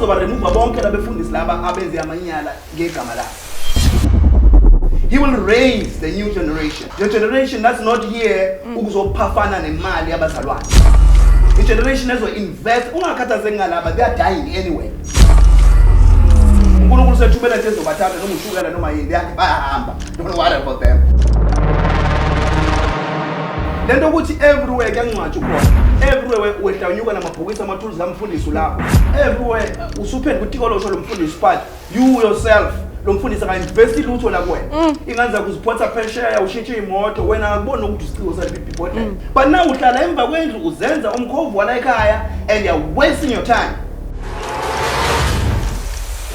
uzoba remove bonke labefundisi laba abenze amanyala ngegama lakhe. He will raise the new generation. The generation that's not here ukuzophafana nemali yabazalwane. The generation that will invest. Ungakhathazeki ngalaba, they are dying anyway. uNkulunkulu sethubela nje ezobathatha noma ushukela noma yini yakhe bayahamba. Don't worry about them. Lento ukuthi everywhere kuyancwatsha khona. Everywhere wehlanyuka namabhokisi amathuluzi amfundisi lapho. Everywhere usuphela kuTikolosho lomfundisi part. You yourself lo mfundisi akainvesti lutho la kuwena. Inganza kuziphotha phesheya ushintshe imoto wena akubona ukuthi usiciwo saliphi ibhodlela. But now uhlala emva kwendlu uzenza umkhovu wala ekhaya and you're wasting your time.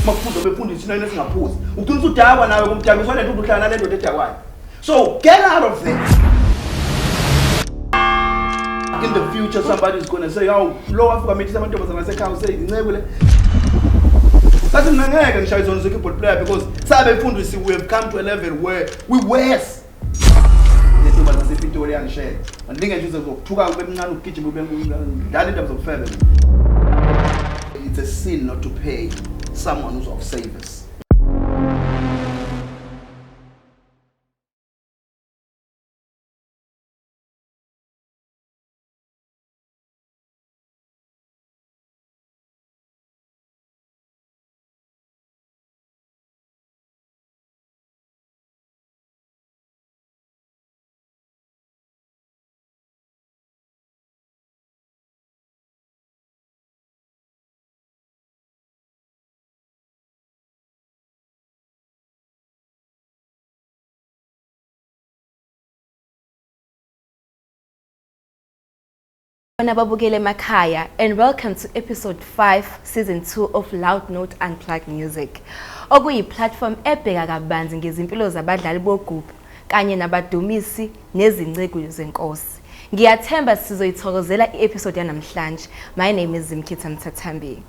Makufundo befundisi nani singaphuzi. Uqinisa udakwa nawe kumdaka usona nto uhlala nalento edakwayo. So get out of there. In the future somebody is going to say, "Oh, lo Africa methi amantombazana asekhaya say incebe le." That's ngeke ngishaya izona keyboard player because sabe mfundisi we have come to a level where we worse. Lezinto zasePitori angishaya. Andinge nje uzokuthuka kube mncane ukugijima ube ngidala indaba zokufela. It's a sin not to pay someone who's of service. Babukele Makaya, and welcome to episode 5 season 2 of Loud Note Unplugged Music. Okuyi platform ebheka kabanzi ngezimpilo zabadlali bogubu kanye nabadumisi nezincegu zenkosi. Ngiyathemba sizoyithokozela i-episode yanamhlanje. My name is Zimkhitha Mthathambi.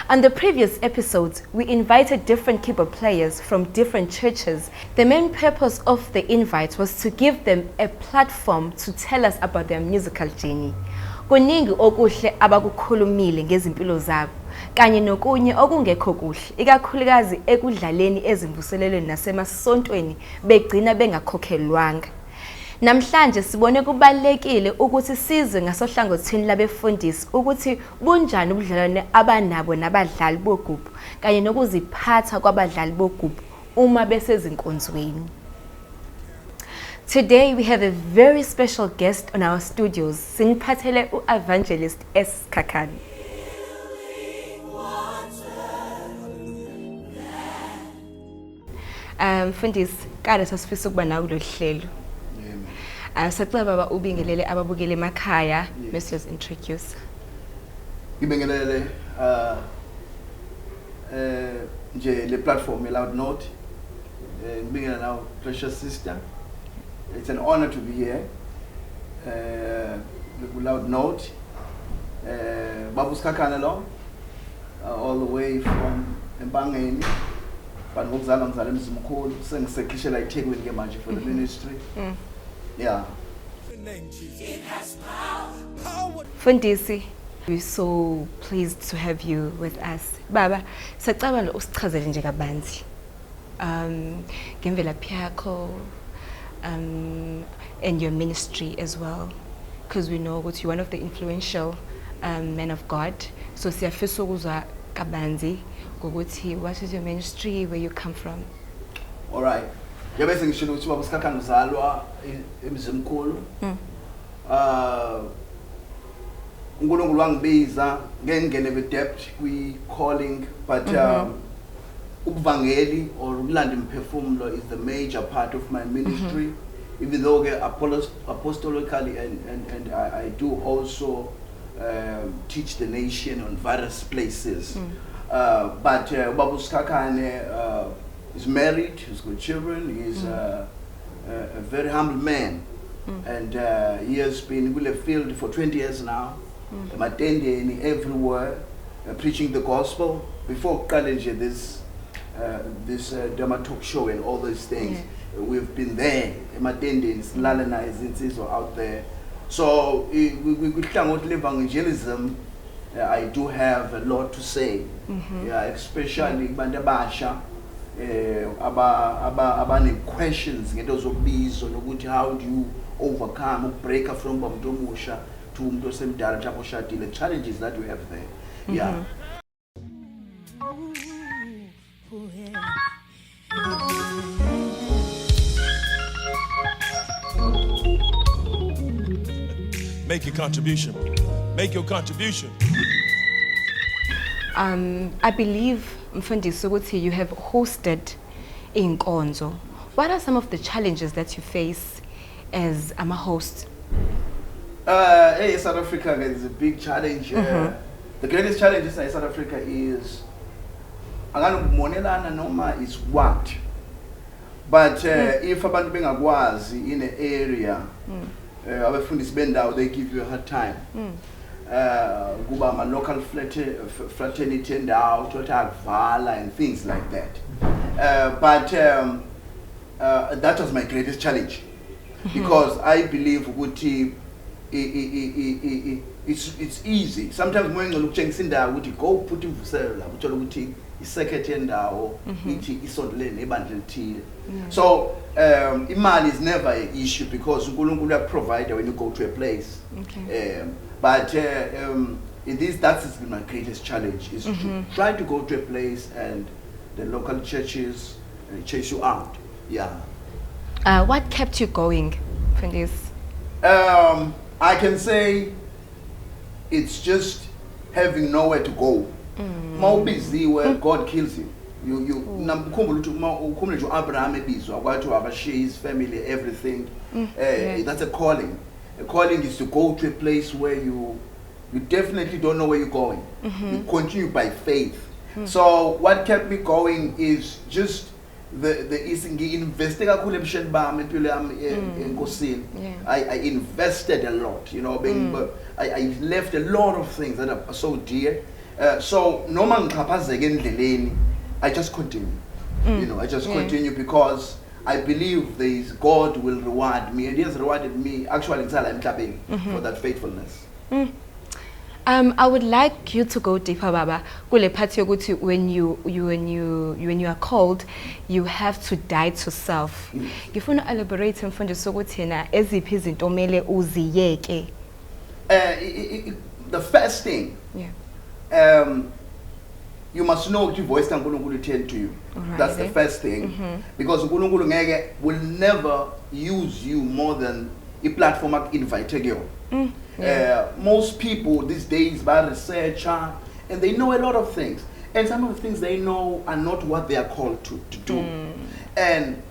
On the previous episodes, we invited different keyboard players from different churches. The main purpose of the invite was to give them a platform to tell us about their musical journey. Kuningi okuhle abakukhulumile ngezimpilo zabo kanye nokunye okungekho kuhle ikakhulukazi ekudlaleni ezimvuselelweni nasemasontweni begcina bengakhokhelwanga. Namhlanje sibone kubalekile ukuthi sizwe ngasohlangothini labefundisi ukuthi bunjani ubudlelwane abanabo nabadlali bogubu kanye nokuziphatha kwabadlali bogubu uma besezinkonzweni. Today we have a very special guest on our studios. Siniphathele Evangelist Skhakhane. Mfundisi, kade sasifisa ukuba nawe kulohlelo. Sacela baba ubingelele ababukele Makaya. Let's just introduce. Ngibingelele nje le platform Loud Note. Ngibingelela now precious sister. It's an honor to be here. Loud Note. Babu Skhakhane lo, all the way from Embangeni. But ngokuzalwa ngizalwa emzimkhulu sengisekhishela eThekwini ke manje for the ministry. Yeah. Fundisi, we're so pleased to have you with us. Baba, sacabanga usichazele nje kabanzi. Ngemvelaphi yakho and your ministry as well, because we know that you're one of the influential men of God. So siyafisa ukuzwa kabanzi ngokuthi what is your ministry, where you come from? All right. Yabese ngishilo ukuthi Babu Skhakhane uzalwa emzimkhulu. uNkulunkulu wangibiza ngengene bedept kwi calling, but ubuvangeli or ukulanda imphefumulo is the major part of my ministry. Even though apostolically and I do also teach the nation on various places. But Babu Skhakhane is married, he's got children, he's a very humble man. And he has been in the field for 20 years now. I'm attending everywhere, preaching the gospel. Before college, this Dharma talk show and all those things, we've been there. I'm attending, Lalana is out there. So we could talk about evangelism I do have a lot to say. Yeah, especially kubantu abasha abane questions ngento zokubizo nokuthi how do you overcome break from umuntu omusha to umuntu osemdala mhlawumbe oshadile, challenges that we have there. Yeah. Make your contribution. Make your contribution. I believe, Mfundisi, ukuthi you have hosted inkonzo. What are some of the challenges that you face as a host? Hey, South Africa is a big challenge. The greatest challenge in South Africa is monelana noma is what. But if abantu bengakwazi in an area, abafundisi bendawo, they give you a hard time. Kuba ma local fraternity endawo tota vala and things like that. But that was my greatest challenge, because I believe ukuthi it's easy. Sometimes when you look indawo ukuthi go put imvusela uthola ukuthi isecond endawo ithi isondele nebandla elithile. So imali is never an issue because uNkulunkulu uyaprovide when you go to a place. But that has been my greatest challenge, is to try to go to a place and the local churches chase you out. Yeah. What kept you going for this? I can say it's just having nowhere to go. More busy where God kills you. Abraham to share his family, everything. That's a calling. A calling is to go to a place where you definitely don't know where you're going. You continue by faith. So what kept me going is just the investing. I invested a lot, you know. I left a lot of things that are so dear. So no man I just continue. You know, I just continue because I believe God will reward me, and He has rewarded me actually in Salah for that faithfulness. I would like you to go deeper, Baba. Kule pati yokuthi when you are called, you have to die to self. Ngifuna elaborate mfundisi ukuthi na eziphi izinto omele uziyeke. The first thing, you must know what your voice can tell to you. That's the first thing. Because uNkulunkulu will never use you more than a platform invite you. Most people these days by researcher, and they know a lot of things. And some of the things they know are not what they are called to do. And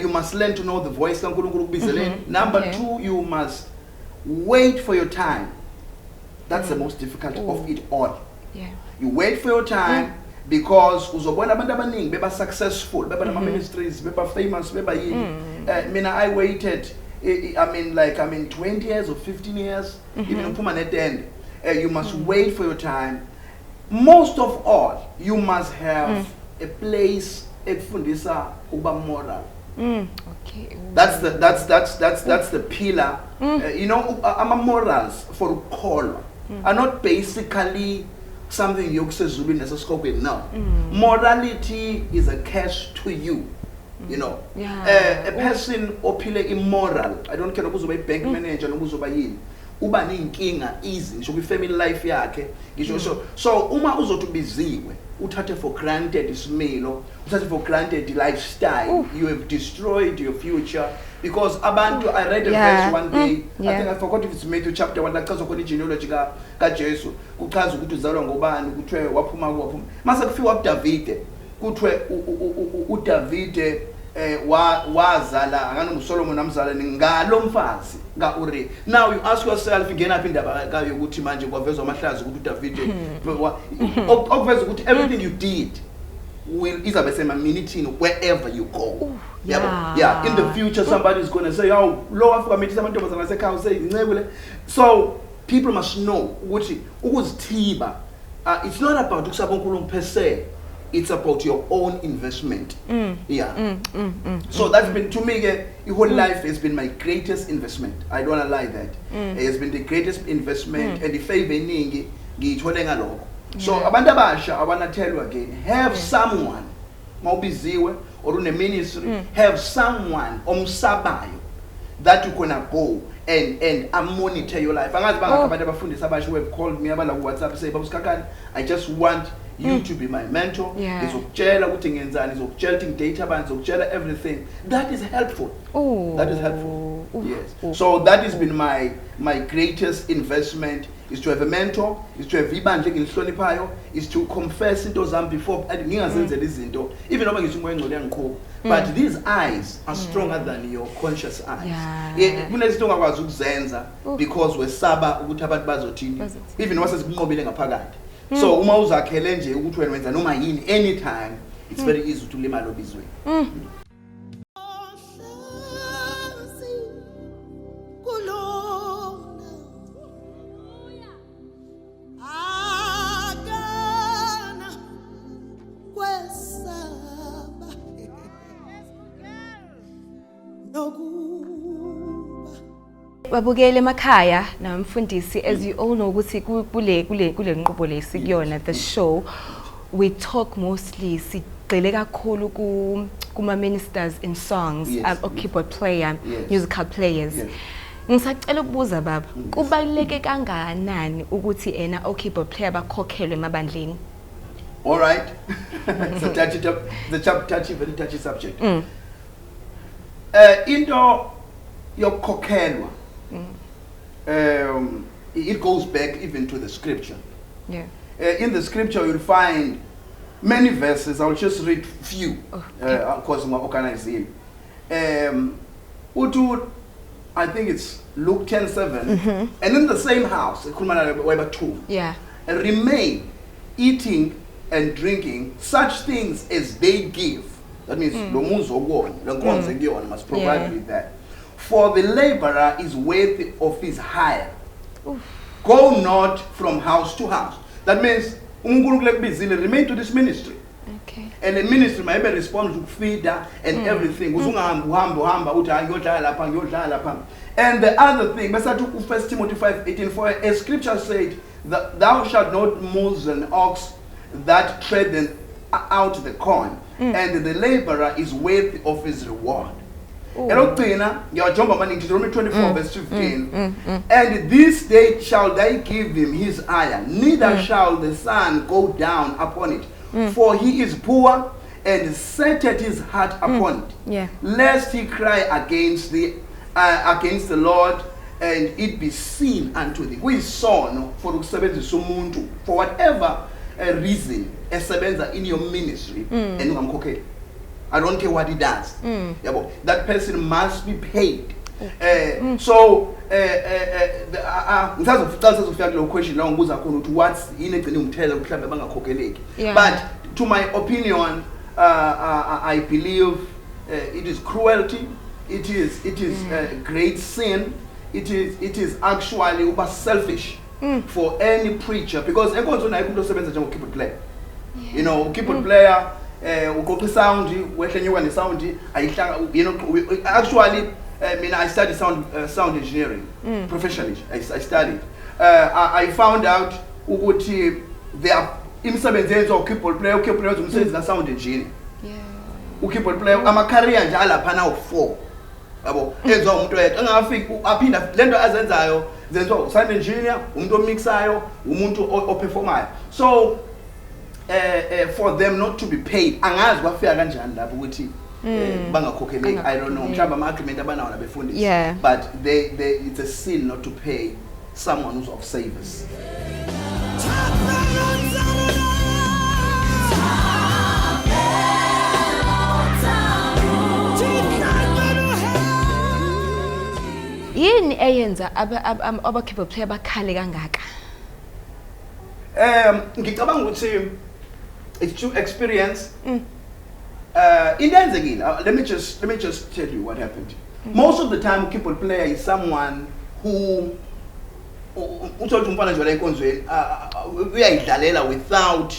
you must learn to know the voice. Number two, you must wait for your time. That's the most difficult of it all. You wait for your time because uzobona abantu abaningi beba successful, beba nama ministries, beba famous, beba yini. I waited 20 years or 15 years, even at the end. You must wait for your time. Most of all, you must have a place ekufundisa uba moral. That's the pillar. You know, our morals for call are not basically something you say Zulu in Skhakhane. No, morality is a cash to you. You know, a person opile immoral. I don't care who's a bank manager, who's a uba ninkinga easy ngisho kwi family life yakhe ngisho so uma uzothi ubiziwe uthathe for granted isimilo, uthathe for granted the lifestyle, you have destroyed your future. Because abantu, I read a verse one day, I think I forgot if it's Matthew chapter 1, kuchaza khona genealogy ka Jesu, kuchaza ukuthi uzalwa ngobani, kuthiwe waphuma mase kufika uDavide, kuthiwe uDavide wazala akana nguSolomon amzala ngalo mfazi ngaUri. Now you ask yourself ngena apha indaba kayo ukuthi manje kwavezwa amahlazi ukuthi uDavide okuveza ukuthi everything you did will izabe semaminithini wherever you go. Yeah. In the future somebody is going to say, oh, lo afika mithi amantombazana asekhaya say incebule. So people must know ukuthi ukuzithiba it's not about ukusaba uNkulunkulu per se. It's about your own investment. So that's been, to me, your whole life has been my greatest investment. I don't want to lie that. It has been the greatest investment. And the favor ngiyithole ngalokho. So abantu abasha abanathelwa again, have someone mawubiziwe or une ministry, have someone omsabayo that you gonna go and monitor your life. Angazi banga abantu abafundisa abasha who have called me abala ku WhatsApp say Baba Skhakhane, I just want you to be my mentor. Ngizokutshela ukuthi ngenzani, ngizokutshela ukuthi ngidate abantu, ngizokutshela everything. That is helpful. That is helpful. Yes. So that has been my greatest investment, is to have a mentor, is to have ibandla engilihloniphayo, is to confess into zami before ngingazenzela izinto even noma ngisho umoya engcole yangikhupha. But these eyes are stronger than your conscious eyes. Kunezinto ongakwazi ukuzenza because wesaba ukuthi abantu bazothini even noma sesikunqobile ngaphakathi. So uma uzakhele nje ukuthi wena wenza noma yini anytime, it's very easy to limala obizweni. Babukele emakhaya namfundisi, as you all know ukuthi kule nqubo lesikuyona the show, we talk mostly sigcile kakhulu kuma ministers in songs, keyboard player, musical players. Ngisacela ukubuza baba, kubaluleke kangakanani ukuthi keyboard player bakhokhelwe emabandleni? All right. Very touchy subject. Into yokukhokhelwa, it goes back even to the scripture. In the scripture you'll find many verses. I'll just read few because I'm organizing. I think it's Luke 10:7, and in the same house, remain eating and drinking such things as they give. That means must provide with that. For the laborer is worthy of his hire. Go not from house to house. That means remain to this ministry. And the ministry might be responsible to feed and everything. And the other thing, 1 Timothy 5:18, for as scripture said, that thou shalt not move an ox that treadeth out the corn, and the laborer is worthy of his reward. Deuteronomy 24 verse 15. And this day shall they give him his hire, neither shall the sun go down upon it, for he is poor and setteth his heart upon it, lest he cry against the Lord, and it be seen unto thee. We saw no for whatever reason esebenza in your ministry, and ungamkhokhela. I don't care what he does. That person must be paid. So, but to my opinion, I believe it is cruelty. It is great sin. It is actually selfish for any preacher, because keyboard player. You know, keyboard player. Sound, actually, I studied sound engineering professionally. I studied. I found out there are keyboard player, sound engineer. Keyboard player, I'm a career njala pana of 4. Sound engineer, mixayo, performayo. So for them not to be paid, I don't know, but it's a sin not to pay someone who's of service. Yini eyenza aba keyboard player bakhale kangaka? Ngicabanga ukuthi it's true experience. Let me just tell you what happened. Most of the time, a keyboard player is someone who without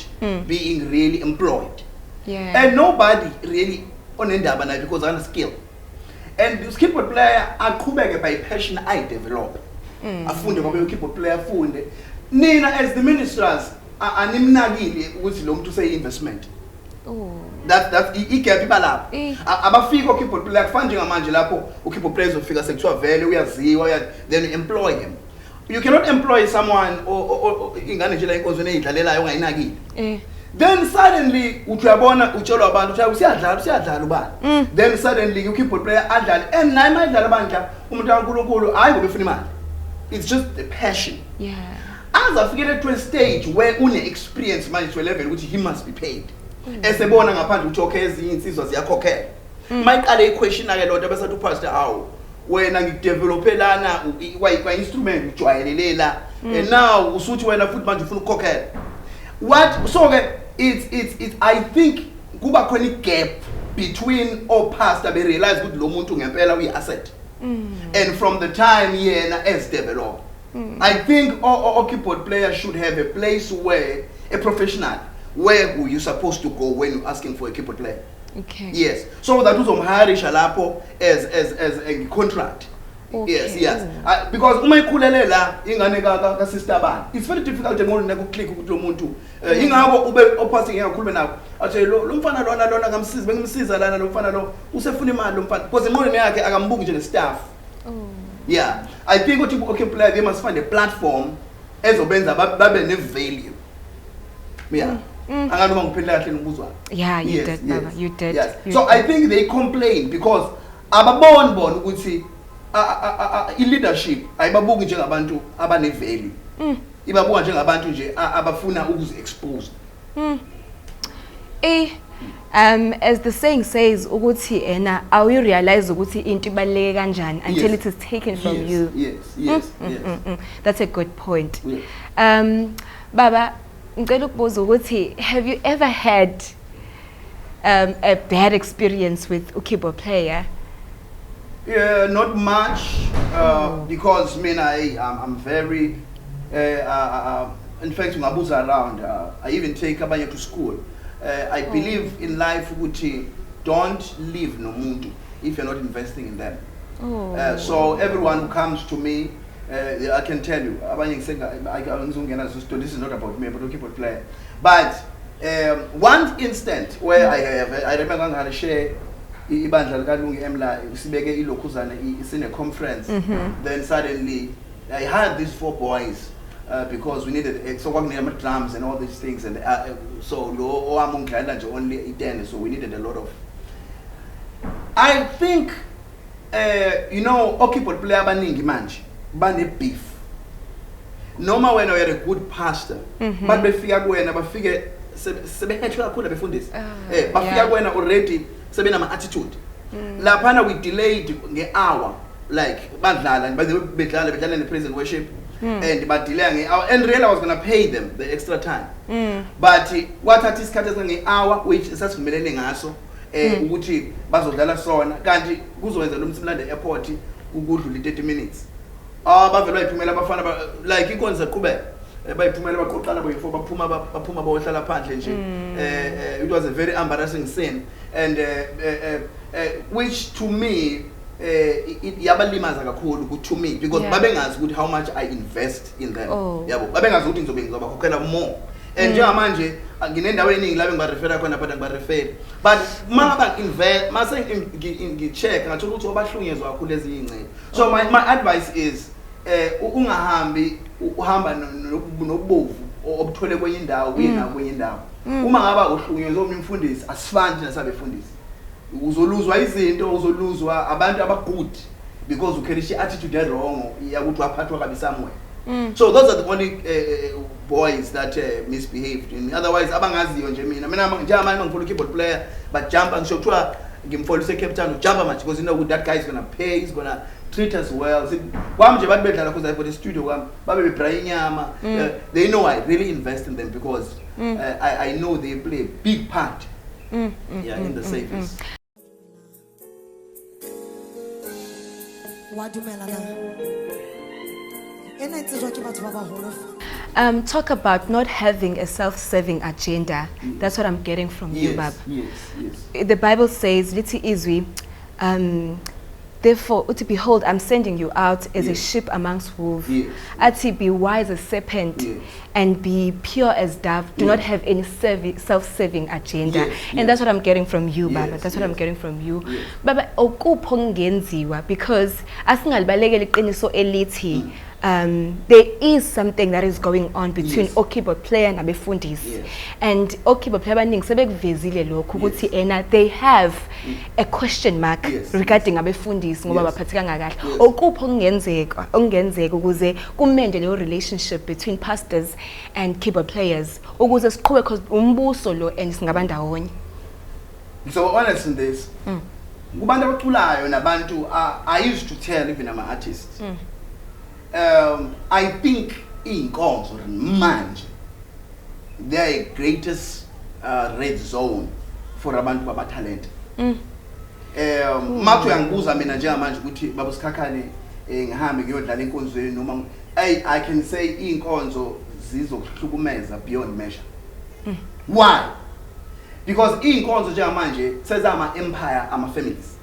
being really employed. And nobody really on endaba because I'm a skill. And this keyboard player, I by passion I develop. I found a keyboard player nina as the ministers animnakile ukuthi lo muntu say-investment. That igap ibalapho abafika ukeyboard player kufana njengamanje lapho ukeyboard players ufika sekuthiwa vele uyaziwa then you employ him. You cannot employ someone or ingane nje la inkonzweni eyidlalelayo ongayinakile. Then suddenly uyabona utshelwa abantu ukuthi usiyadlala ubani. Then suddenly ukeyboard player adlala and naye mayidlala bandla umuntu kaNkulunkulu hayi ngoba efuna imali. It's just the passion. Yeah. As afikele to a stage where une experience manje to a level which he must be paid. Esebona ngaphandle ukuthi okay ezinye insizwa ziyakhokhela. Mayiqale iquestion ake lonto bese uthi pastor awu wena ngidevelopelana kwa instrument ujwayelela and now usuthi wena futhi manje ufuna ukukhokhela. What so it's I think kuba khona igap between pastor be realize ukuthi lo muntu ngempela uyi asset. And from the time yena as develop. I think all keyboard players should have a place where a professional where you're supposed to go when you're asking for a keyboard player. Okay. Yes. So that uzomhirisha lapho as a contract. Okay. Yes. Because uma ikhulele la ingane ka sister bani. It's very difficult ngoku nekuklik ukuthi lo muntu ingakho ube opasing engakhuluma nawo. Athi lo mfana lona ngamsiza bengimsiza lana lo mfana lo usefuna imali lo mfana. Because imali yakhe akambuki nje le-staff. Yeah. I think ukuthi okay player they must find a platform ezobenza babe ne-value. Yeah. Anganoma ngiphendula kahle nombuzo wakho. Yeah, you did, Baba. You did. Yes. So I think they complain because ababona ukuthi i-leadership ayibabuki njengabantu abane-value. Ibabuka njengabantu nje abafuna ukuzi-expose. As the saying says, ukuthi ena awu realize ukuthi into ibaleke kanjani until it is taken from you. Yes. That's a good point. Yes. Baba, ngicela ukubuza ukuthi have you ever had a bad experience with a keyboard player? Yeah, not much because I'm very in fact ungabuza around I even take abanye to school. I believe in life ukuthi don't leave nomuntu if you're not investing in them. So everyone who comes to me I can tell you this is not about me but a keyboard player. But one instant where I remember I had to share ibandla likalungi emla sibeke ilokhuzana in a conference. Then suddenly I had these 4 boys because we needed so drums and all these things and so only 10 so we needed a lot of I think keyboard player abaningi manje bane beef noma wena you're a good pastor but befika kuwena bafike sebehethwe kakhulu befundisi bafika kuwena already sebenama attitude laphana we delayed nge-hour like badlala bedlala in praise and worship and badelay nge-hour and really I was going to pay them the extra time but wathatha isikhathi nge-hour which sasivumelene ngaso ukuthi bazodlala sona kanti kuzowenza lo msimlande airport ukudlula 30 minutes bavele bayiphumela abafana like inkonzo eqhubeka bayiphumela baqoqana boyi4 baphuma bayohlala phandle nje it was a very embarrassing scene and which to me yabalimaza kakhulu to me because babengazi ukuthi how much I invest in them yabo babengazi ukuthi ngizobakhokhela more and njengamanje nginendawo eningi la bengibarefera khona but ngibarefer but maba invest mase ngicheck ngathola ukuthi abahlunyezwa kakhulu lezi ingcebo so my advice is ungahambi uhamba nobubovu obuthole kwenye indawo uyena kwenye indawo uma ngaba uhlunyezwa umfundisi asifani nasabefundisi uzoluzwa izinto uzoluzwa abantu abagood because ukhelisha attitude wrong yakuthi waphathwa kabi somewhere so those are the only boys that misbehaved in otherwise abangaziyo nje mina njengamanje ngifuna keyboard player but jump ngisho kuthiwa ngimfolise Cape Town ujumpa manje because you know that guy is going to pay he's going to treat us well kwami nje bathi bedlala kuze for the studio kwami babe bebrayi inyama they know I really invest in them because I know they play a big part in the service. Talk about not having a self-serving agenda. That's what I'm getting from you, Baba. Yes. The Bible says, "Lithi izwi, Therefore, uthi, behold, I'm sending you out as a Yes. sheep amongst wolves. Yes. Athi, be wise as serpent Yes. and be pure as dove. Do Yes. not have any self-serving agenda. Yes, And yes. that's what I'm getting from you, Baba. Yes, That's what I'm yes. getting from you. Yes. Baba, okupho kungenziwa because asingalibalekela iqiniso elithi there is something that is going on between Yes. o-keyboard player nabefundisi. Yes. And o-keyboard player abaningi sebekuvezile lokho ukuthi ena they have a question mark Yes. regarding abefundisi ngoba Yes. baphatheka ngakahle. Yes. Okupho okungenzeka ukuze kumende leyo relationship between pastors and keyboard players ukuze siqhube because umbuso lo and singabandawonye. So honest in this, kubantu abaculayo nabantu I used to tell even ama artists. I think inkonzo manje they are a greatest red zone for abantu babatalent. Manje uyangibuza mina njengamanje ukuthi baba Skhakhane ngihambe ngiyodlala enkonzweni noma I can say inkonzo zizokuhlukumeza beyond measure. Why? Because inkonzo njengamanje sezama empire ama families.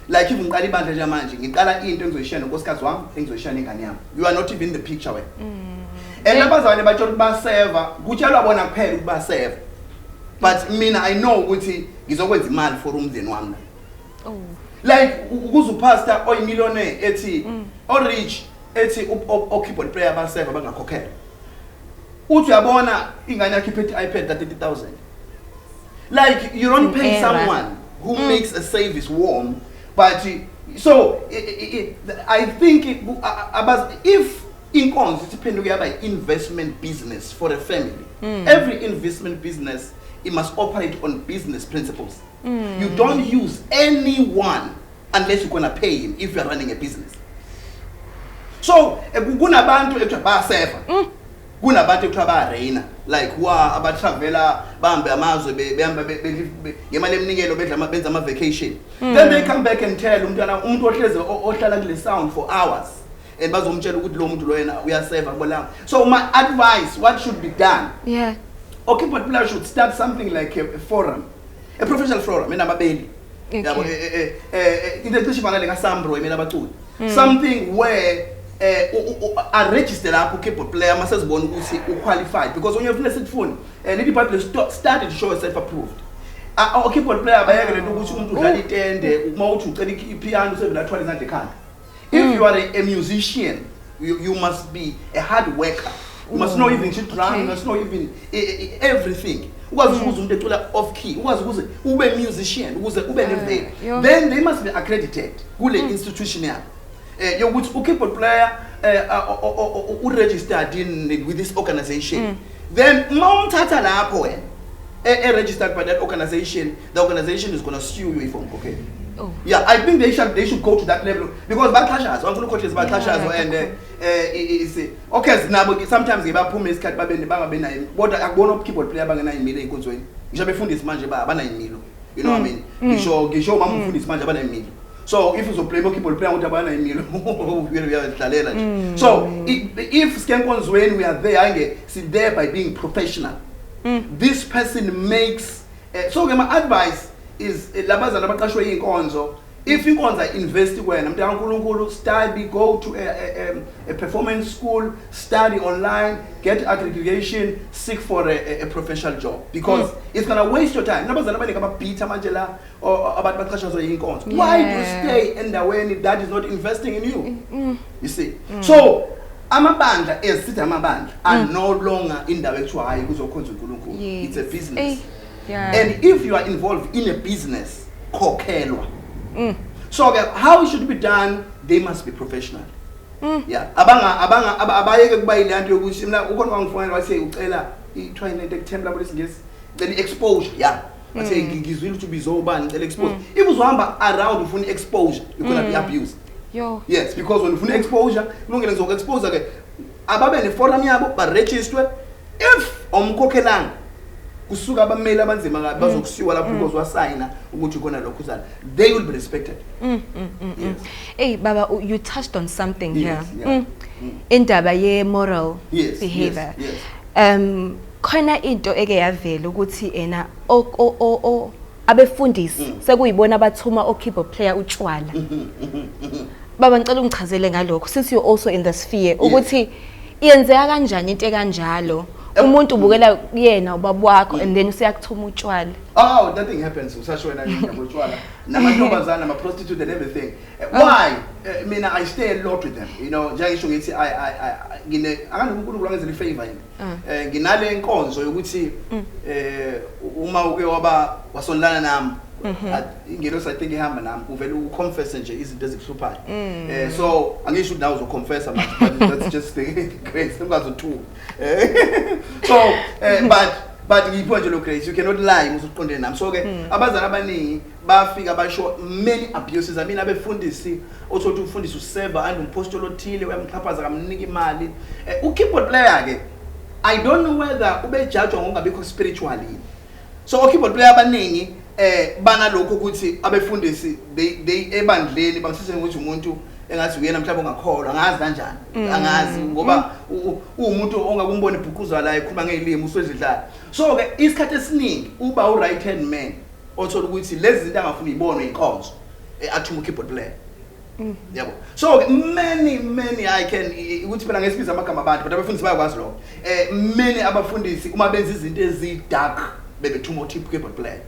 Like if ngiqala ibandla nje manje ngiqala into engizoyishaya nonkosikazi wami engizoyishaya nengane yami. You are not even in the picture wena. And abazalwane bathola ukuba serve kutshelwa bona kuphela ukuba serve. But mina I know ukuthi ngizokwenza imali for umndeni wami. Oh. Like ukuze upastor oyimillionaire ethi o rich ethi o keyboard player ba serve abangakhokhela. Uthi uyabona ingane yakhe iphethe iPad ka 30,000. Like you don't pay someone who makes a service warm. But so I think if inkonzo depend on investment business for a family. Every investment business it must operate on business principles. You don't use anyone unless you're gonna pay him if you're running a business. So kunabantu ekuthiwa kunabantu ekuthiwa bareina like abatravela bahambe amazwe behamba ngemali eminikelo benza ama vacation. Then they come back and tell umuntu ohleze ohlala kule sound for hours and bazomtshela ukuthi lo muntu lo yena uyaseva bolanga. So my advice, what should be done? Yeah. Okay, but people should start something like a forum, a professional forum enababeli. Yabo into ecishe nga Sambro emela abaculi. Something where a register lapho keyboard player masezibona ukuthi qualified because when you have a phone the department started to show yourself approved. A keyboard player bayeke lento ukuthi umuntu udlala itende uma uthi ucela ipiano sevela thwala izandla ekhanda. If you are a musician, you must be a hard worker. You must know even drum, you must know even everything. Ukwazi ukuze umuntu ecula off key, ukwazi ukuze ube musician, ukuze ube neveli. Then they must be accredited kule institution yabo. Yokuthi u-keyboard player registered with this organization. Then mawumthatha lapho wena registered by that organization, the organization is going to sue you if okay. Oh. Yeah, I think they should go to that level because baclashes, one coaches baclashes and okay sometimes ngibaphuma isikhathi babene bangabe nayo kodwa akubona keyboard player bangena imilo enkonzweni ngisho befundisi manje bana imilo, you know what I mean. Ngisho mama umfundisi manje bana imilo. So if you play keyboard player uthi abana imilo uyadlalela nje. So if skenkonzweni we are there sit there by being professional. This person makes so my advice is labazana abaqashwe inkonzo, if inkonzo invest wena mntana kaNkulunkulu, study, go to a performance school, study online, get accreditation, seek for a professional job because it's going to waste your time. Labazana abaningi ababhitha manje la abantu baqashwe inkonzo. Why do you stay endaweni that is not investing in you? You see. So amabandla esithi amabandla are no longer indawo ekuthiwa hayi kuzokhonza uNkulunkulu. It's a business. Yeah. And if you are involved in a business, khokhelwa. So how it should be done, they must be professional. Yeah. Abayeke kuba ilanto yokuthi mina ukhona wangifonela wathi ucela try into ekuthemba labo lesingesi. Then exposure, yeah. Wathi ngizwile ukuthi bizobani ngicela exposure. If uzohamba around ufuna exposure, you're going to be abused. Yo. Yes, because when ufuna exposure, kulungile ngizokexpose ke ababe ne forum yabo ba register. If omkhokhelanga kusuka abameli abanzima kabi bazokusiwa lapho because wasayina ukuthi khona lokho uzana, they will be respected. Yes. Hey Baba, you touched on something Yes, here. yeah. Indaba ye moral Yes, behavior. yes. Khona into eke yavela ukuthi ena abefundisi sekuyibona abathuma o keyboard player utshwala. Baba ngicela ungichazele ngalokho since you also in the sphere ukuthi iyenzeka kanjani into ekanjalo. Umuntu ubukela yena ubaba wakho and then usiyakuthuma utshwala. Oh, that thing happens. Usasho wena ngiyabutshwala. Namantombazana, ama prostitute and everything. Why? I mean, I stay a lot with them. You know, njengisho ngithi ngine akanunkulunkulu angenzela ifavor yini. Nginale inkonzo yokuthi uma uke waba wasonlana nami ingelo sathi ngihamba nami uvela uconfess nje izinto ezikuhluphayo. So angisho nawe uzoconfessa manje, but that's just the grace. Ungazothula. So but ngipho nje lo grace, you cannot lie usuqondene nami. So ke abazali abaningi bafika basho many abuses. I mean abefundisi othothi ufundisi userve and umpostoli othile uyamxhaphaza kamnika imali. U-keyboard player ke I don't know whether ube judge ngokungabikho spiritually. So o-keyboard player abaningi banalokho ukuthi abefundisi they ebandleni bangisise ukuthi umuntu engathi uyena mhlawumbe ongakholwa angazi kanjani angazi ngoba umuntu ongakumbona ibhukuza la ekhuluma ngelimi uswezidlala. So ke isikhathi esiningi uba u right hand man othola ukuthi lezi zinto angafuni ibonwe inkonzo athuma keyboard player. Yabo. So many I can ukuthi phela ngesibiza amagama abantu but abafundisi bayakwazi lokho. Many abafundisi uma benza izinto ezi dark bebethuma keyboard player.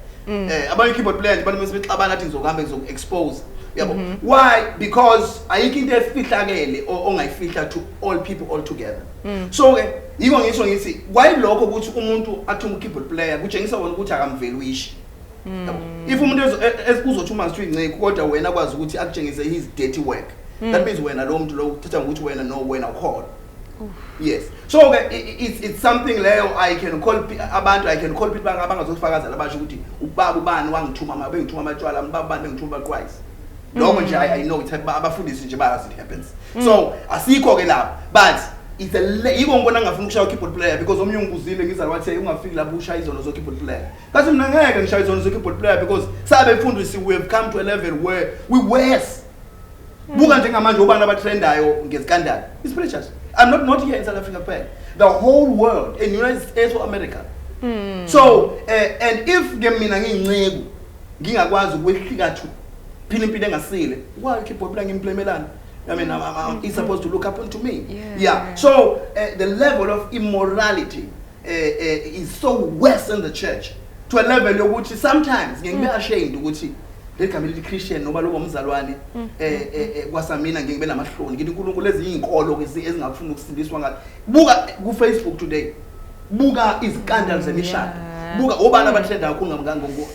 About keyboard player but mase bexabana athi ngizokuhamba ngizoku-expose. Yabo. Why? Because ayikho into efihlakele ongayifihla to all people all together. So ke yiko ngisho ngithi why lokho ukuthi umuntu athuma keyboard player kutshengisa wona ukuthi akamveli uyishi. If umuntu uzothuma nje kodwa wena kwazi ukuthi akutshengise his dirty work, that means wena lo muntu lo uthatha ukuthi wena no wena ukhona. Yes. So it's something leyo I can call abantu, I can call people abangazofakaza labasho ukuthi ubaba ubani wangithuma bengithuma amatshwala ubaba bani bengithuma Christ. Lokho nje I know it's abafundisi nje bayazi it happens. So asikho ke lapho but it's a yiko ngibona ngafuna ukushaya keyboard player because omnye ungibuzile ngizala wathi ungafiki lapho ushaya izono zo keyboard player. Kathi mina ngeke ngishaya izono zo keyboard player because sabe fundisi we have come to a level where we worse. Buka njengamanje ubani abatrendayo ngezikandala. It's precious. I'm not here in South Africa kuphela. The whole world in United States or America. So and if mina ngiyinceku ngingakwazi ukwehlika to phila impilo engasile why keyboard player ngimplemelana. I mean, he's supposed to look up to me. Yeah. So the level of immorality is so worse in the church to a level which sometimes ngibe ashamed ukuthi legama elithi Christian noba lobo umzalwane kwasamina ngibe namahloni ngithi uNkulunkulu ezinye izinkolo ezingafuni ukusindiswa ngathi buka ku Facebook today buka izikandals zemishado buka obani abathenda kakhulu ngamngango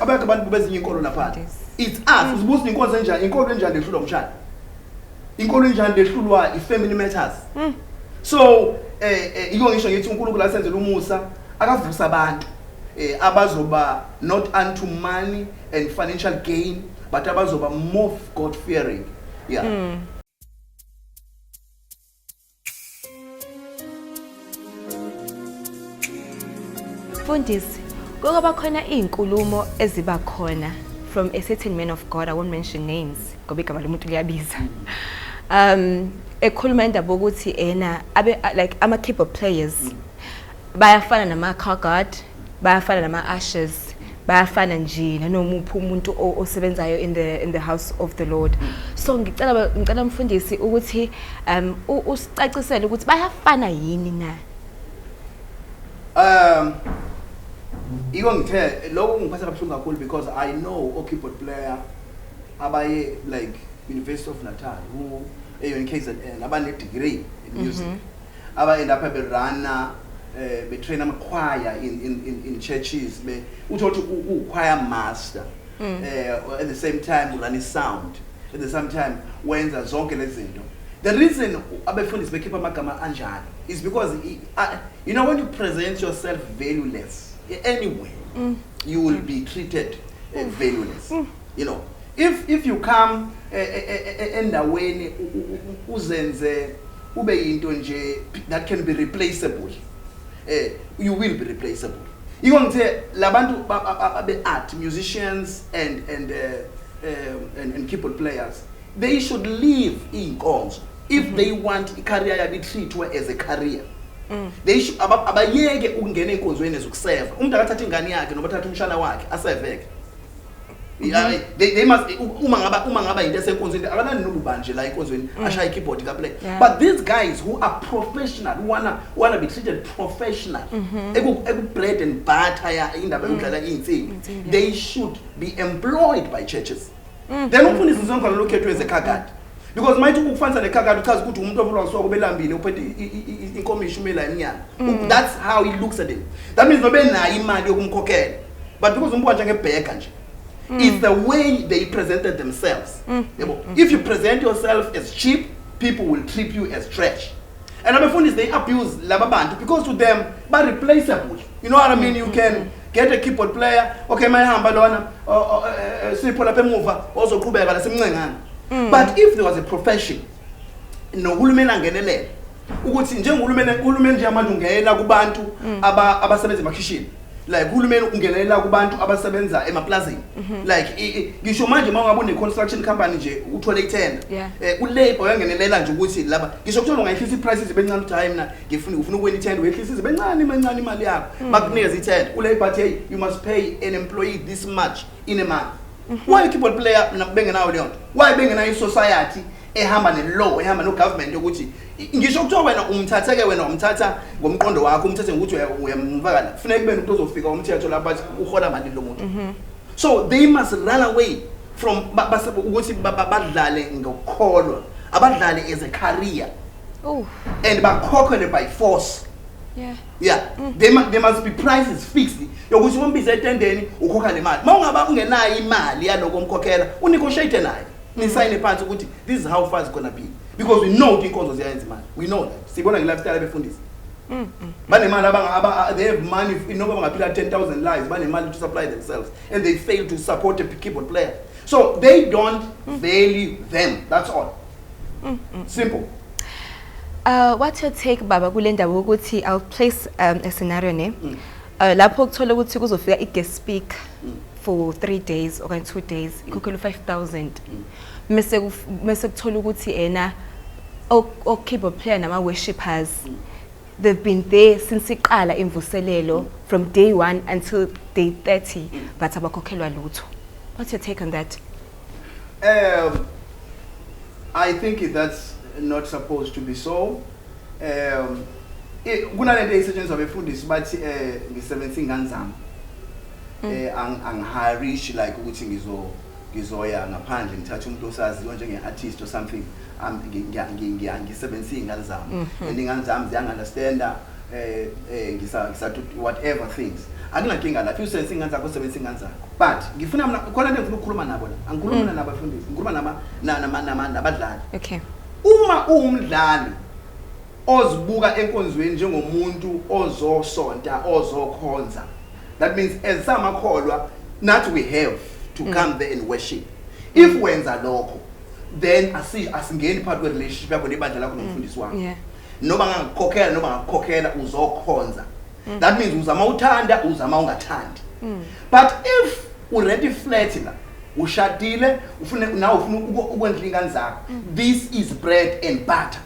abantu bezinye izinkolo lapha it's us uzibuza inkonzo enjani inkolo enjani ehlulwa umshado inkolo enjani ehlulwa ifamily matters. So iko ngisho ngithi uNkulunkulu asenzela umusa akavusa abantu abazoba not unto money and financial gain but abazoba more God fearing. Yeah. Fundisi ngoba khona izinkulumo eziba khona from a certain man of God, I won't mention names ngoba igama lomuntu liyabiza. Ekhuluma indaba ukuthi like ama keyboard players bayafana nama car guard, bayafana nama ushers, bayafana nje nanomuphi umuntu osebenzayo in the house of the Lord. So ngicela mfundisi ukuthi usicacisele ukuthi bayafana yini na? Iko ngithe lokho ngiphatha kabuhlungu kakhulu because I know a keyboard player abaye like University of Natal who in case abane degree in music aba end up berana be train ama choir in churches be uthothi choir master at the same time run sound at the same time wenza zonke lezi zinto. The reason abefundisi bekhipha amagama anjani is because you know when you present yourself valueless anyway you will be treated valueless. You know if you come endaweni uzenze ube into nje that can be replaceable, you will be replaceable. Iko ngithe labantu be art musicians and keyboard players, they should live inkonzo if they want a career yabi treatwe as a career. They should abayeke ukungena enkonzweni zokuseva. Umuntu akathatha ingane yakhe noba thatha umshana wakhe aseveke They must uma ngaba into esenkonzweni abanani nobubanje la enkonzweni ashaya keyboard ka play. But these guys who are professional, who wanna be treated professional, bread and butter ya indaba yokudlala insimbi, they should be employed by churches. Then umfundisi zonke lokhethwe ezekhagadi. Because might ukufanisa nekhagadi uchaza ukuthi umuntu ovulwa kusoko belambile uphethe inkomishi umela eminyaka. That's how he looks at it. That means nobe nayo imali yokumkhokhela. But because umbuka nje ngebheka nje. It's the way they presented themselves. If you present yourself as cheap, people will treat you as trash. And abafundisi, they abuse laba bantu because to them but replaceable. You know what I mean? You can get a keyboard player, okay, mayihamba lona sipho lapha emuva ozoqhubeka la semncengana. But if there was a profession nohulumeni angenelele ukuthi uhulumeni nje manje ungena kubantu abasebenza emakhishini, like uhulumeni ungenelela kubantu abasebenza emaplazini, like ngisho manje mawungabe une construction company nje uthole itender, ulabor uyangenelela nje ukuthi laba ngisho kuthiwa ungayihlisa iprices bencane time na ufuna ukwena itender uyehlisa bencane imali yakho bakunikeza itender ulabor hey, you must pay an employee this much in a month. Why keyboard player bengenayo leyo nto? Why bengenayo society ehamba ne-law ehamba no-government yokuthi ngisho kuthiwa wena umthatha ngomqondo wakho umthathe ngokuthi uyamvakala kufanele kube umuntu ozofika umthetho lapha uhola mali lo muntu. So they must run away from ukuthi badlale ngokholwa, abadlale as a career, and bakhokhele by force. They must be prices fixed. Yokuthi umbize etendeni ukhokha le mali mawungaba ungenayo imali yaloko umkhokhela unegotiate naye nisign phansi ukuthi this is how far it's gonna be, because we know inkonzo ziyayenza imali, we know that sibona ngelifestyle befundisi banemali they have money inoba bangaphila 10,000 lives banemali to supply themselves and they fail to support a keyboard player, so they don't value them, that's all. Simple. What's your take baba kule ndaba ukuthi I'll place a scenario ne lapho kuthola ukuthi kuzofika i-guest speak for 3 days or 2 days ikhokhela 5,000 mase kuthola ukuthi ena o keyboard player nama worshippers they've been there since iqala imvuselelo from day 1 until day 30 but abakhokhelwa lutho. What's your take on that? I think that's not supposed to be so. Kunalento eyisetshenziswa befundisi bathi ngisebenzisa ingane zami angihirish like ukuthi ngizoya ngaphandle ngithatha umuntu osaziwa njenge-artist or something, ngisebenzisa ingane zami and ingane zami ziyangi-understanda ngisatu whatever things akunankinga lapho usebenzisa ingane zakho usebenzisa ingane zakho, but ngifuna mina khona into engifuna ukukhuluma nabo la angikhuluma nabafundisi ngikhuluma nabadlali. Okay. Uma umdlali ozibuka enkonzweni njengomuntu ozosonta ozokhonza, that means as samakholwa not we have to come there and worship. If wenza lokho then asingeni part of relationship yakho nebandla lakho nomfundisi wakho, noba ngakukhokhela uzokhonza, that means uzama uthanda uzama ungathandi. But if already flat la ushadile ufuna ukwendla ingane zakho, this is bread and butter.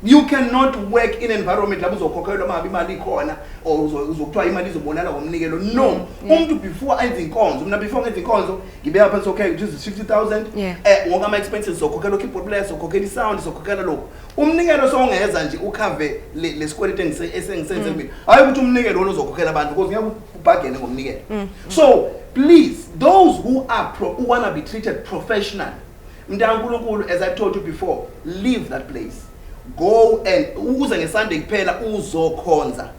You cannot work in an environment lapho uzokhokhelwa mabi imali khona or uzokuthiwa imali izobonana ngomnikelo. No, umuntu before enza inkonzo, mina before ngenza inkonzo ngibeka phansi okay just 50,000 wonke ama expenses zokhokhela keyboard player zokhokhela sound zokhokhela lokho. Umnikelo songeza nje ukhave lesikwelete esengisenze mina. Hayi ukuthi umnikelo wona uzokhokhela abantu because ngeke ubhagene ngomnikelo. So please, those who want to be treated professionally, mntankulunkulu, as I told you before, leave that place. Go and uze ngeSunday kuphela uzokhonza,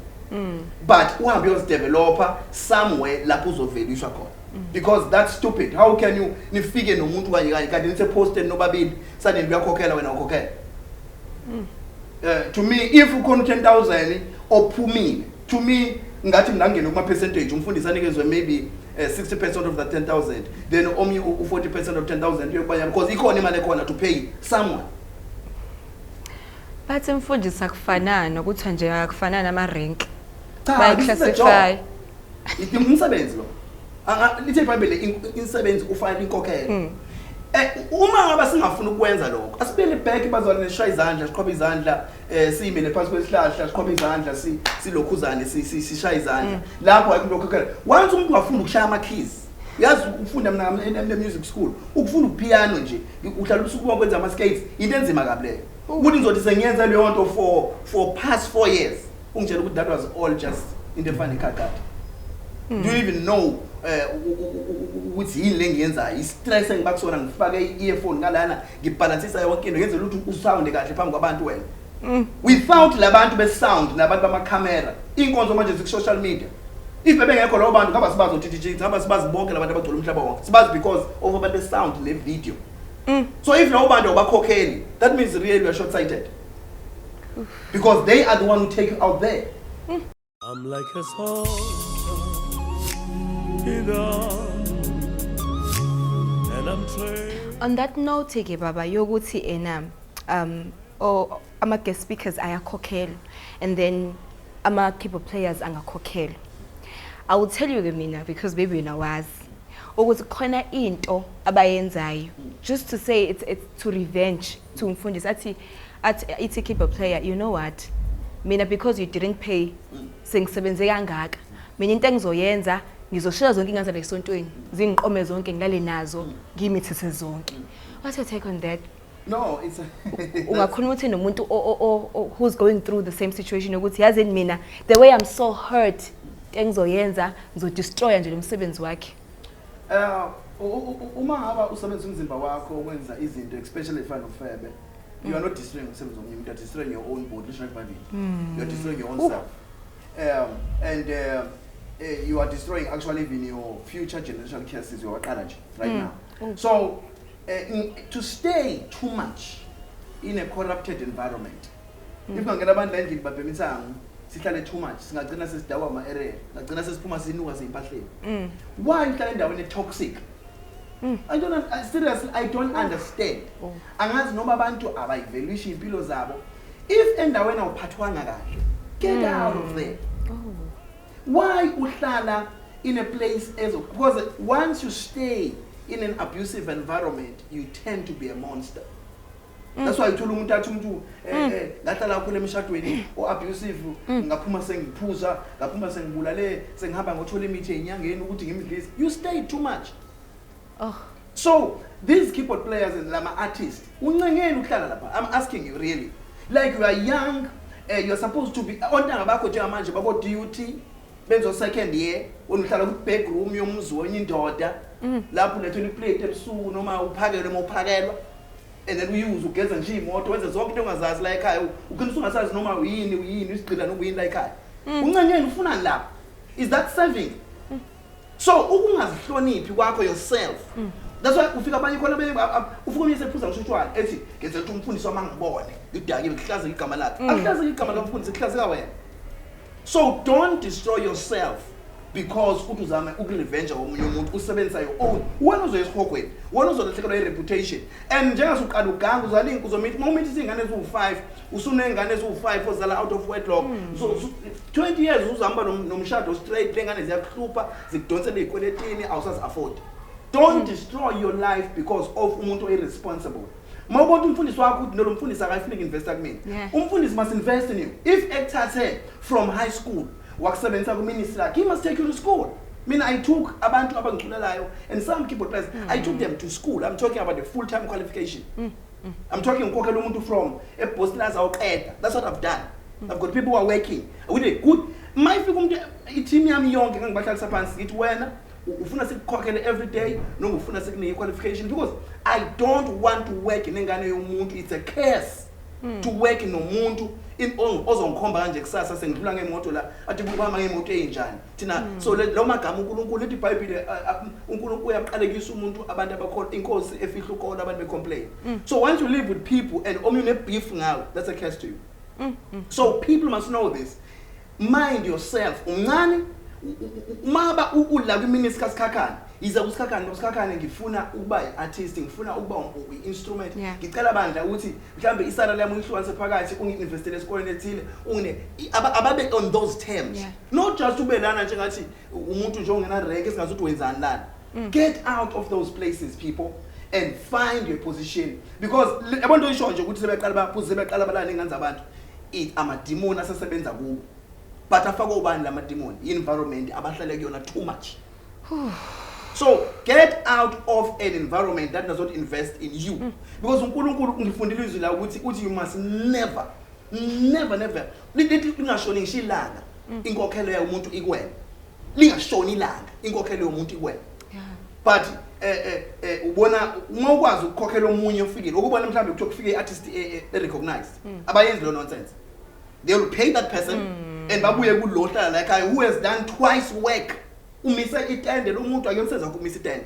but uhambe uyodeveloper somewhere lapho uzoveliswa khona, because that's stupid. How can you nifike nomuntu kanye kanti nithe posted nobabili Sunday uyakhokhela wena ukhokhela? To me, if ukhona 10,000 ophumile, to me ngathi ngangena kuma percentage umfundisi anikezwe maybe 60% of that 10,000, then omnye 40% of 10,000 uyobanya because ikhona imali ekhona to pay someone. But mfundisi akufanana nokuthi nje akufanana ama rank bayiclassify umsebenzi lo lithe iBhayibheli insebenzi ufana inkokhelo. Uma ngaba singafuna ukwenza lokho asibele back bazalwane sishaya izandla siqhobha izandla siyimele phansi kwesihlahla siqhobha izandla silokhuzane sishaya izandla lapho ayikho ukhokhela. Once umuntu ungafuna ukushaya ama keys Uyazi ufunda mina music school ukufunda upiano nje uhlala usuku wakwenza ama skates into enzima kabi leyo ukuthi ngizothi sengiyenza leyo nto for past 4 years ungitshela ukuthi that was all just into efana ekhakade. Do you even know ukuthi yini lengiyenzayo istress engibakusona ngifake earphone ngalana ngibalansisa yonke into ngenzela ukuthi usound kahle phambi kwabantu wena. Without labantu be sound nabantu bama camera inkonzo manje ziku social media. If bebengekho lo bantu ngaba sibazi uTTG ngaba sibazi bonke labantu abagcwele umhlaba wonke sibazi because of about the sound le video. So if no bantu abakhokheli that means really you are short sighted because they are the one who take you out there. I'm like a song in and I'm playing. On that note ke baba yokuthi ena or ama guest speakers ayakhokhela and then ama keyboard players angakhokhela. I will tell you ke mina because baby unawazi ukuthi khona into abayenzayo just to say it's to revenge to umfundisi athi keyboard player you know what mina because you didn't pay sengisebenze kangaka mina into engizoyenza ngizoshela zonke ingaza lesontweni zingiqome zonke ngilale nazo ngimithise zonke. What's your take on that? No, it's ungakhuluma uthi nomuntu who's going through the same situation ukuthi yazi mina the way I'm so hurt engizoyenza ngizodestroy nje lomsebenzi wakhe. Uma ngaba usebenza umzimba wakho ukwenza izinto especially if ofebe you are not destroying umsebenzi womunye umuntu, you are destroying your own body, you are destroying your own self. And you are destroying actually even your future generational cases you are right now. So to stay too much in a corrupted environment, if ngangena abantu endlini babhemitsangu sihlale too much singagcina sesidawa ama area ngagcina sesiphuma sinuka simpahleni. Why uhlala endaweni toxic? Seriously I don't understand. Angazi noma abantu abayivaluation impilo zabo. If endaweni awuphathwanga kahle, get out of there. Why uhlala in a place because once you stay in an abusive environment you tend to be a monster. That's why uthola umuntu athi umuntu ngahlala khona emshadweni abusive ngaphuma sengiphuza ngaphuma sengibulale sengihamba ngothola imithi enyangeni ukuthi ngimdlise. You stay too much. So these keyboard players and lama artists uncengeni ukuhlala lapha. I'm asking you really, like you are young, you are supposed to be ontanga bakho njengamanje babo duty benzo second year uhlala ku back room yomuzi wonye indoda lapho lethwe plate ebusuku noma uphakele uma uphakelwa and then uyuze ugeza nje imoto wenze zonke into ongazazi la ekhaya uqinisa ungasazi noma uyini isigcila nokuyini la ekhaya uncengeni ufuna lapha. Is that serving? So ukungazihloniphi kwakho yourself. That's why ufika abanye khona ufika umyese ephuza ngishutshwana ethi ngenzela ukuthi umfundisi wamangibone ngidake ngihlaze igama lakhe akuhlaze igama lomfundisi kuhlaze ka wena. So don't destroy yourself because utuzama ukurevenge omunye umuntu usebenzisa your own wena uzoyisihogweni wena uzolahlekelwa ireputation and njengasuqala uganga uzalinki uzomithi mawumithi izingane eziwu5 usunengane eziwu5 ozala out of wedlock so 20 years uzahamba nomshado straight lengane ziyakuhlupha zikudonsela izikweletini awusazi afford. Don't destroy your life because of umuntu irresponsible. Mawubona umfundisi wakho uthi nomfundisi akafika investor kumina. Umfundisi must invest in you. If ekuthathe from high school wakusebenza ku ministry he must take you to school. Mina I took abantu abangiculayo and some keyboard players I took them to school. I'm talking about the full-time qualification. I'm talking ukhokhela umuntu from eBoston azawuqeda. That's what I've done. I've got people who are working with a good mayifika umuntu i-team yami yonke ngangibahlalisa phansi ngithi wena ufuna sikukhokhele every day noma ufuna sikunike qualification because I don't want to work nengane yomuntu. It's a curse to work nomuntu ozongikhomba kanje kusasa sengidlula ngemoto la athi kuhamba ngemoto enjani thina. So lo magama uNkulunkulu lithi iBhayibheli uNkulunkulu uyaqalekisa umuntu abantu abakho inkosi efihla ukho abantu becomplain. So once you live with people and omune beef ngawo that's a curse to you. So people must know this. Mind yourself. Umncane maba ula kwiministry kaSkhakhane iza kuSkhakhane ngifuna ukuba iartist ngifuna ukuba uinstrument ngicela bandla ukuthi mhlambe isala lami uyihlukanise phakathi ungiinvestele esikoleni ethile ungine ababe on those terms. Not just ube lana nje ngathi umuntu nje ongena rank esingazuthi wenzani lana. Get out of those places people and find your position because abantu oyisho nje ukuthi sebeqala balana inganza abantu amademon asesebenza kubo. But afaka ubani lamademon environment abahlale kuyona too much. So get out of an environment that does not invest in you. Because uNkulunkulu ungifundile izwi la ukuthi you must never lingashoni ngishilanga inkokhelo yomuntu ikwena. Lingashoni ilanga inkokhelo yomuntu ikwena. But ubona uma ukwazi ukukhokhela omunye ufikile ukubona mhlawumbe kuthiwa kufike iartist recognized abayenzi lo nonsense. They will pay that person and babuye kulohla like who has done twice work. Umise itende lo muntu akemsebenza ukumisa itende.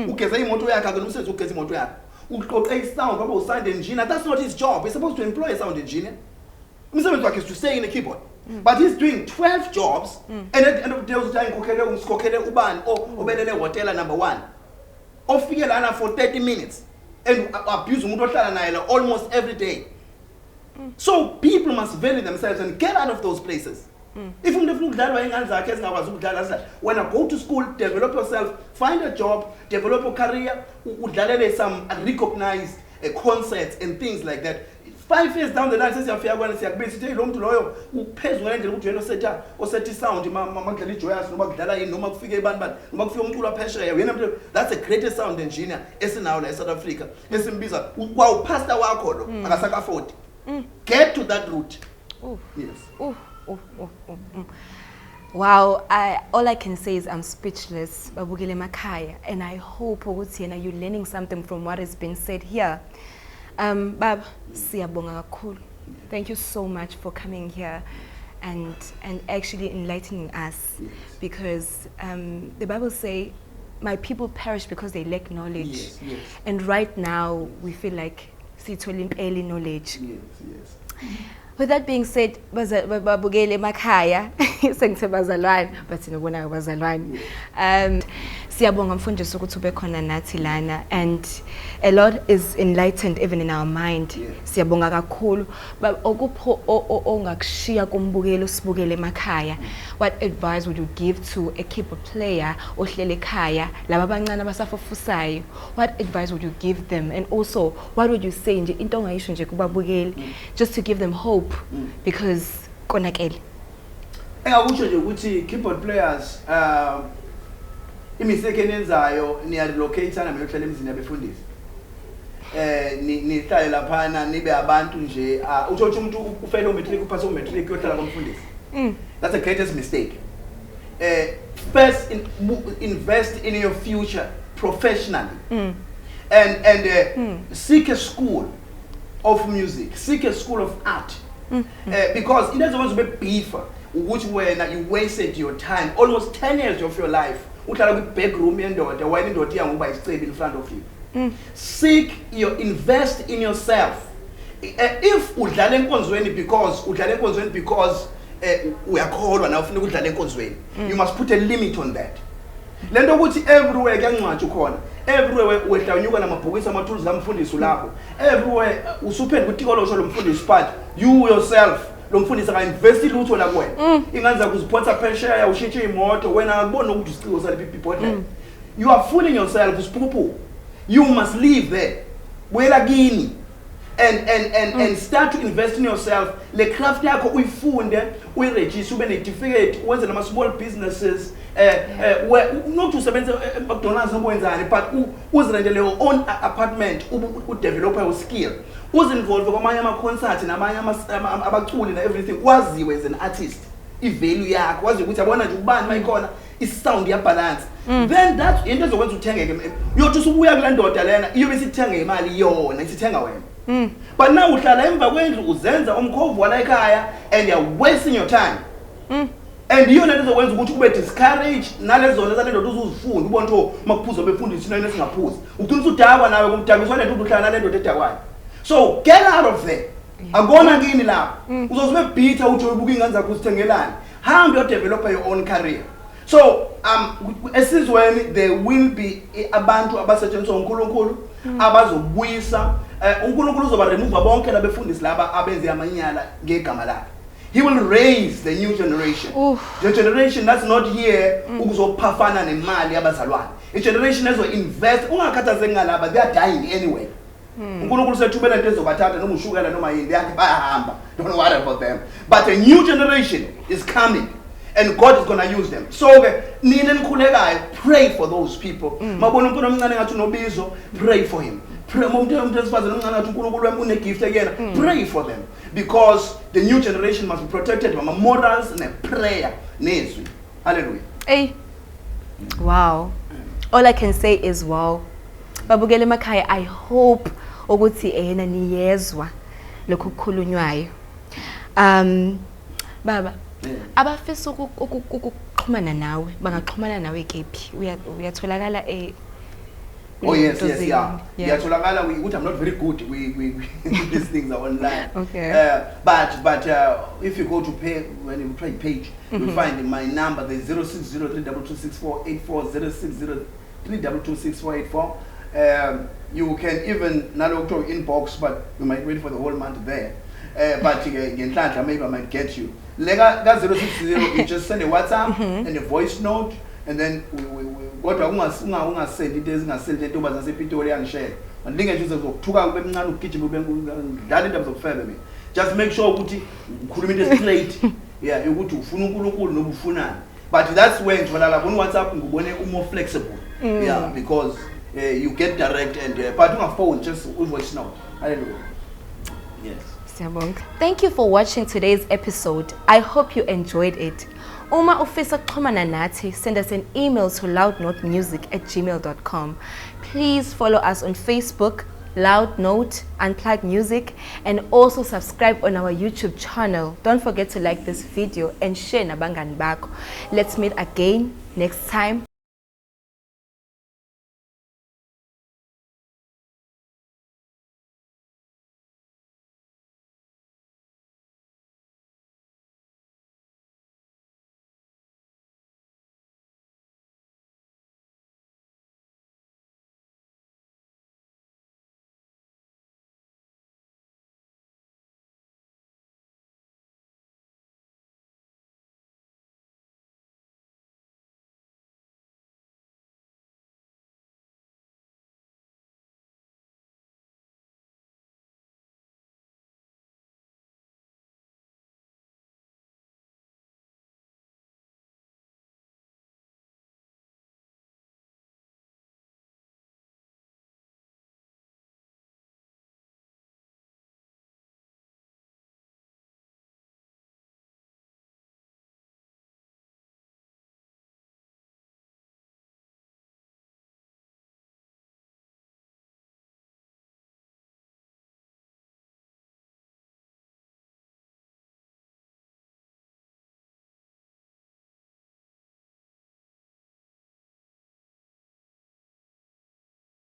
Ugeza imoto yakhe akumsebenza ugeza imoto yakhe. Uqoqa isound ngoba usound engineer, that's not his job. He's supposed to employ a sound engineer. Umsebenzi wakhe is to stay in a keyboard. But he's doing 12 jobs and at the end of the day uzothi ngikhokhele ubani obelele hotel number 1. Ofike lana for 30 minutes and abuse umuntu ohlala naye almost every day. So people must value themselves and get out of those places. If you when I go to school, develop yourself, find a job, develop a career, some recognized concerts and things like that. 5 years down the line, says you're going to say, basically, long to lawyer who pays when you know, set sound, that's a greatest sound engineer. It's now like South Africa. It's in Biza. Wow, Pastor Wako, Agasaka 40. Get to that route. Yes. Wow, all I can say is I'm speechless, Babugile Makaya, and I hope you're learning something from what has been said here. Bab, siyabonga kakhulu. Thank you so much for coming here and actually enlightening us, because the Bible says, my people perish because they lack knowledge. Yes, yes. And right now we feel like sitholing early knowledge. Yes, yes. With that being said, babugele makhaya sengithe bazalwane but nobona bazalwane. Siyabonga mfundisi ukuthi ube khona nathi lana, and a lot is enlightened even in our mind. Siyabonga kakhulu. Okupho ongakushiya kumbukeli usibukele emakhaya. What advice would you give to a keyboard player ohlele ekhaya laba abancane abasafufusayo? What advice would you give them? And also, what would you say nje into ongayisho nje kubabukeli just to give them hope, because konakele? Engakusho nje ukuthi keyboard players imiseke enenzayo niya relocate na niyohlala emzini yabefundisi. Nihlale laphana nibe abantu nje uthi umuntu ufele umatric uphase umatric uyohlala komfundisi. That's the greatest mistake. First invest in your future professionally. And seek a school of music, seek a school of art. Because it doesn't want to be beef, which when you wasted your time, almost 10 years of your life. Back room and in front of you. Seek invest in yourself. If because we are called you must put a limit on that. Everywhere everywhere you yourself lomfundisi akainvest ilutho la kuwena inganza kuzipotsa pressure ushintshe imoto wena akubona ukuthi usiqiwo sale people. You are fooling yourself usiphuphu. You must live there buyela kini and start to invest in yourself. Le craft yakho uyifunde uyiregister ube certificate wenze nama small businesses not to sebenza McDonald's ngokwenzani but uzirendele your own apartment develop your skill. Uzinvolve kwamanye ama concerts namanye abaculi na everything, waziwe as an artist ivalue yakho wazi ukuthi abona nje ubani mayikhona isound ya balance. Then that into ezokwenza uthengeke yothi usubuya kule ndoda lena iyobe isithenga imali yona isithenga wena. But now uhlala emva kwendlu uzenza umkhovu wala ekhaya and you're wasting your time. And you know when you go to discourage, nalezo lezane ndodo uzifunda ubona ukuthi makuphuza befundisi nani singaphuza. Uqinisa udakwa nawe kumdabiswa lento uhlala nale ndodo edakwayo. So get out of there. Akona kini lapho. Uzozibe bitter uthi ubuka ingane zakho uzithengelana. How do you develop your own career? So esizweni there will be abantu abasetshenziswa uNkulunkulu abazobuyisa uNkulunkulu uzoba remove bonke labefundisi laba abenze amanyala ngegama lakhe. He will raise the new generation. The generation that's not here ukuzophafana nemali yabazalwane. A generation that will invest ungakhathazeki ngalaba, they are dying anyway. uNkulunkulu sethubela into ezobathatha noma ushukela noma yini yakhe bayahamba. Don't worry about them. But a new generation is coming. and God is going to use them. So pray for those people. Pray for him. Pray for them, because the new generation must be protected by morals and prayer. Hallelujah. Hey. Wow. All I can say is wow. Babukele emakhaya, I hope ukuthi yena niyezwa lokho kukhulunywayo. Baba, abafisa ukuxhumana nawe, bangaxhumana nawe kephi? Uyatholakala Oh yes, yeah. I'm not very good. These things are online. Okay. But if you go to when you try page, you'll find my number. There's 060326484, 060326484. You can even not to inbox, but we might wait for the whole month there. But maybe I might get you. That's 060. You just send a WhatsApp and a voice note, and then we what I want to say details and sell the tubers and say Pitori and share. And think I choose to took out the kitchen that in terms of family. Just make sure Gucci could be straight. Yeah, you go to Funukulu no Funan. But that's when WhatsApp more flexible. Yeah, because you get direct and but on phone just voice now. I don't know. Yes. Thank you for watching today's episode. I hope you enjoyed it. Uma ufisa kuxhumana nathi, send us an email to loudnotemusic@gmail.com. Please follow us on Facebook, Loud Note Unplugged Music, and also subscribe on our YouTube channel. Don't forget to like this video and share nabangani bakho. Let's meet again next time.